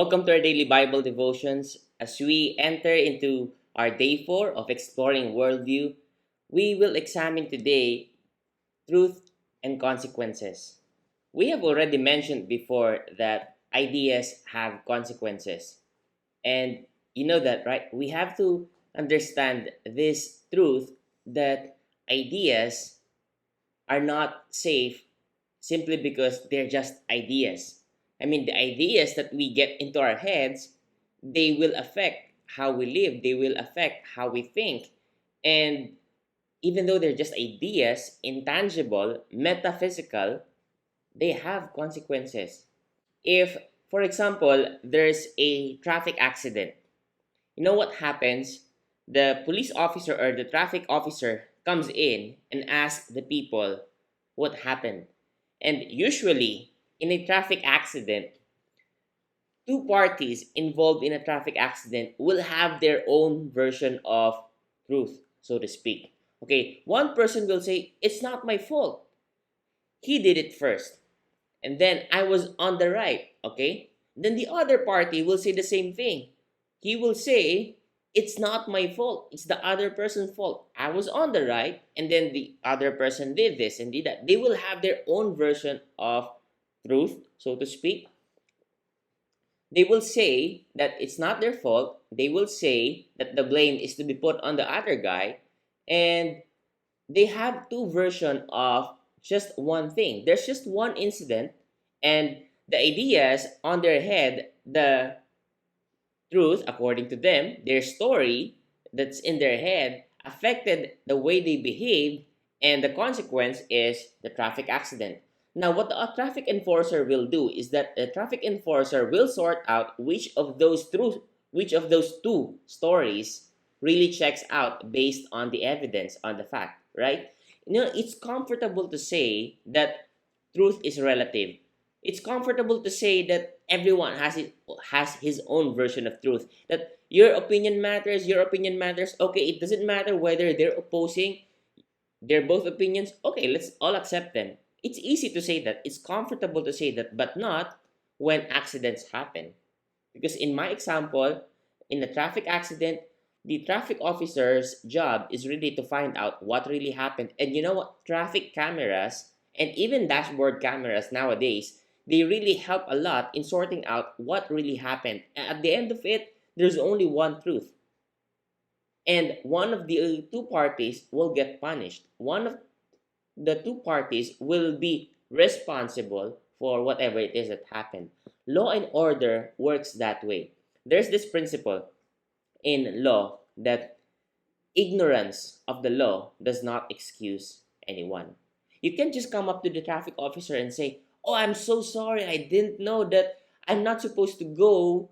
Welcome to our daily Bible devotions. As we enter into our day 4 of exploring worldview, we will examine today truth and consequences. We have already mentioned before that ideas have consequences. And you know that, right? We have to understand this truth that ideas are not safe simply because they're just ideas. I mean, the ideas that we get into our heads, they will affect how we live, they will affect how we think. And even though they're just ideas, intangible, metaphysical, they have consequences. If, for example, there's a traffic accident, you know what happens? The police officer or the traffic officer comes in and asks the people what happened. And usually, in a traffic accident, two parties involved in a traffic accident will have their own version of truth, so to speak. Okay, one person will say, "It's not my fault. He did it first. And then I was on the right." Okay? Then the other party will say the same thing. He will say, "It's not my fault. It's the other person's fault. I was on the right, and then the other person did this and did that." They will have their own version of truth, so to speak. They will say that it's not their fault. They will say that the blame is to be put on the other guy. And they have two versions of just one thing. There's just one incident, and the ideas on their head, the truth, according to them, their story that's in their head affected the way they behaved, and the consequence is the traffic accident. Now, what the traffic enforcer will do is that the traffic enforcer will sort out which of those two stories really checks out based on the evidence, on the fact, right? It's comfortable to say that truth is relative. It's comfortable to say that everyone has his own version of truth. That your opinion matters, your opinion matters. Okay, it doesn't matter whether they're opposing, they're both opinions. Okay, let's all accept them. It's easy to say that. It's comfortable to say that, but not when accidents happen. Because in my example, in a traffic accident, the traffic officer's job is really to find out what really happened. And you know what? Traffic cameras and even dashboard cameras nowadays, they really help a lot in sorting out what really happened. And at the end of it, there's only one truth. And one of the two parties will get punished. One of the two parties will be responsible for whatever it is that happened. Law and order works that way. There's this principle in law that ignorance of the law does not excuse anyone. You can't just come up to the traffic officer and say, "Oh, I'm so sorry. I didn't know that I'm not supposed to go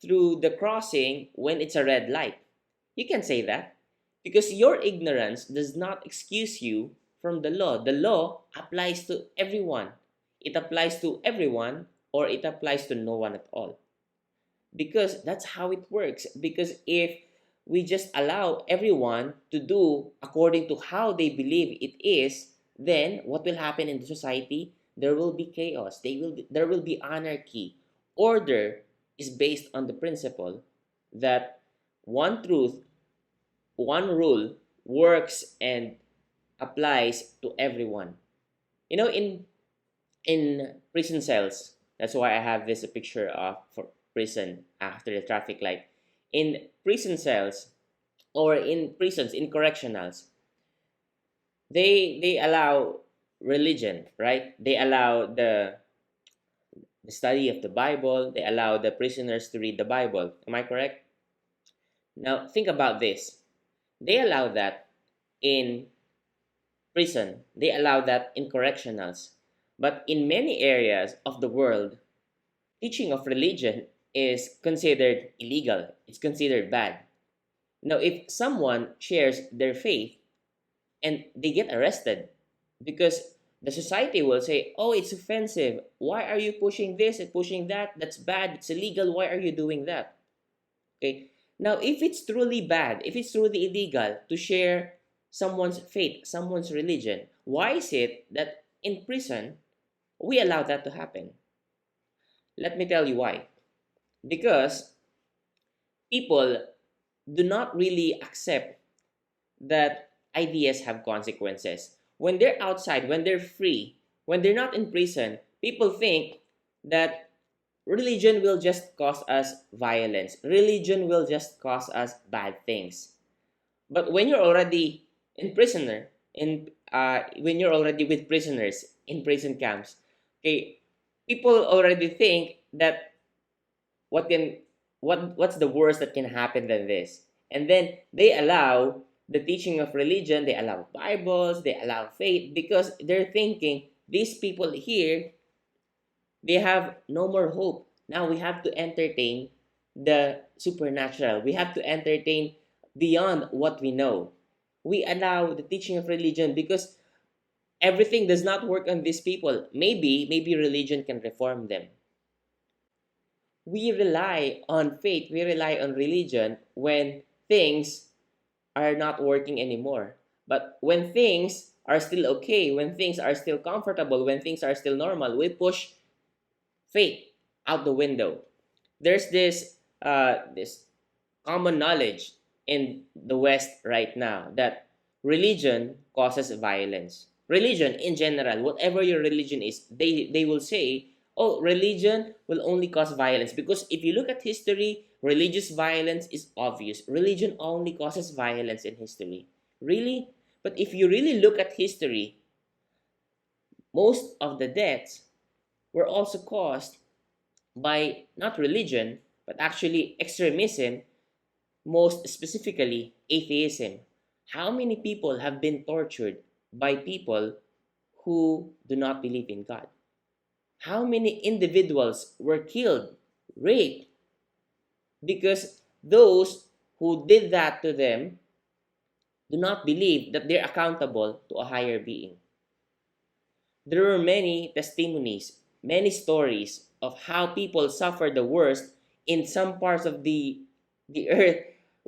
through the crossing when it's a red light." You can say that because your ignorance does not excuse you from the law. The law applies to everyone. It applies to everyone or it applies to no one at all. Because that's how it works. Because if we just allow everyone to do according to how they believe it is, then what will happen in the society? There will be chaos. There will be anarchy. Order is based on the principle that one truth, one rule works and applies to everyone. In prison cells, that's why I have this picture of for prison after the traffic light. In prison cells or in prisons, in correctionals, they allow religion, right? They allow the study of the Bible. They allow the prisoners to read the Bible. Am I correct? Now think about this. They allow that in prison. They allow that in correctionals. But in many areas of the world, teaching of religion is considered illegal. It's considered bad. Now, if someone shares their faith and they get arrested because the society will say, "Oh, it's offensive. Why are you pushing this and pushing that? That's bad. It's illegal. Why are you doing that?" Okay. Now, if it's truly bad, if it's truly illegal to share someone's faith, someone's religion, why is it that in prison we allow that to happen? Let me tell you why. because people do not really accept that ideas have consequences. When they're outside, when they're free, when they're not in prison, people think that religion will just cause us violence. Religion will just cause us bad things. But when you're already in prisoner, when you're already with prisoners in prison camps, okay, people already think that what can what's the worst that can happen than this, and then they allow the teaching of religion, they allow bibles, they allow faith, because they're thinking these people here, they have no more hope. Now we have to entertain the supernatural, we have to entertain beyond what we know. We allow the teaching of religion because everything does not work on these people. Maybe religion can reform them. We rely on faith, we rely on religion when things are not working anymore. But when things are still okay, when things are still comfortable, when things are still normal, we push faith out the window. There's this common knowledge in the West right now that religion causes violence. Religion in general, whatever your religion is, they will say, oh, religion will only cause violence. Because if you look at history, religious violence is obvious. Religion only causes violence in history. Really? But if you really look at history, most of the deaths were also caused by not religion, but actually extremism, most specifically atheism. How many people have been tortured by people who do not believe in God? How many individuals were killed, raped, because those who did that to them do not believe that they're accountable to a higher being? There were many testimonies, many stories of how people suffer the worst in some parts of the earth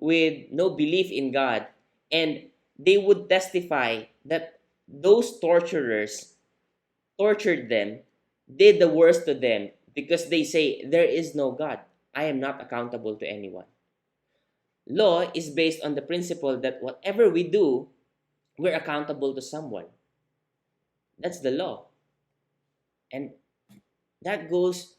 with no belief in God. And they would testify that those torturers tortured them, did the worst to them, because they say, there is no God. I am not accountable to anyone. Law is based on the principle that whatever we do, we're accountable to someone. That's the law. And that goes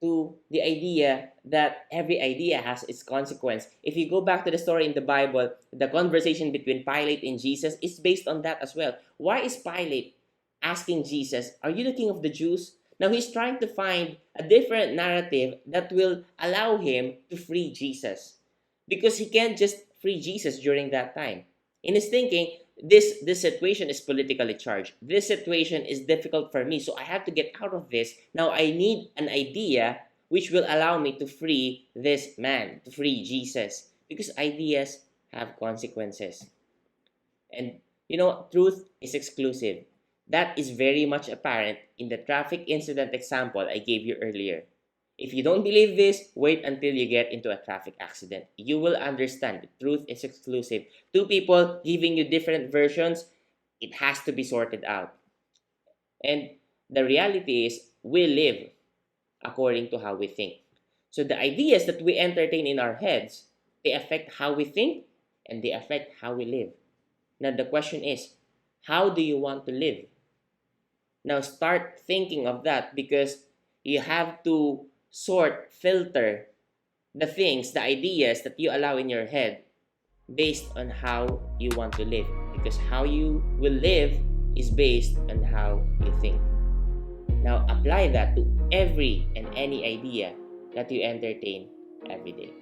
to the idea that every idea has its consequence. If you go back to the story in the Bible, the conversation between Pilate and Jesus is based on that as well. Why is Pilate asking Jesus, are you the king of the Jews? Now he's trying to find a different narrative that will allow him to free Jesus, because he can't just free Jesus during that time. In his thinking, this situation is politically charged. This situation is difficult for me, so I have to get out of this. Now I need an idea which will allow me to free this man, to free Jesus, because ideas have consequences. And truth is exclusive. That is very much apparent in the traffic incident example I gave you earlier. If you don't believe this, wait until you get into a traffic accident. You will understand the truth is exclusive. Two people giving you different versions, it has to be sorted out. And the reality is, we live according to how we think. So the ideas that we entertain in our heads, they affect how we think and they affect how we live. Now the question is, how do you want to live? Now start thinking of that, because you have to filter the things, the ideas that you allow in your head based on how you want to live. Because how you will live is based on how you think. Now apply that to every and any idea that you entertain every day.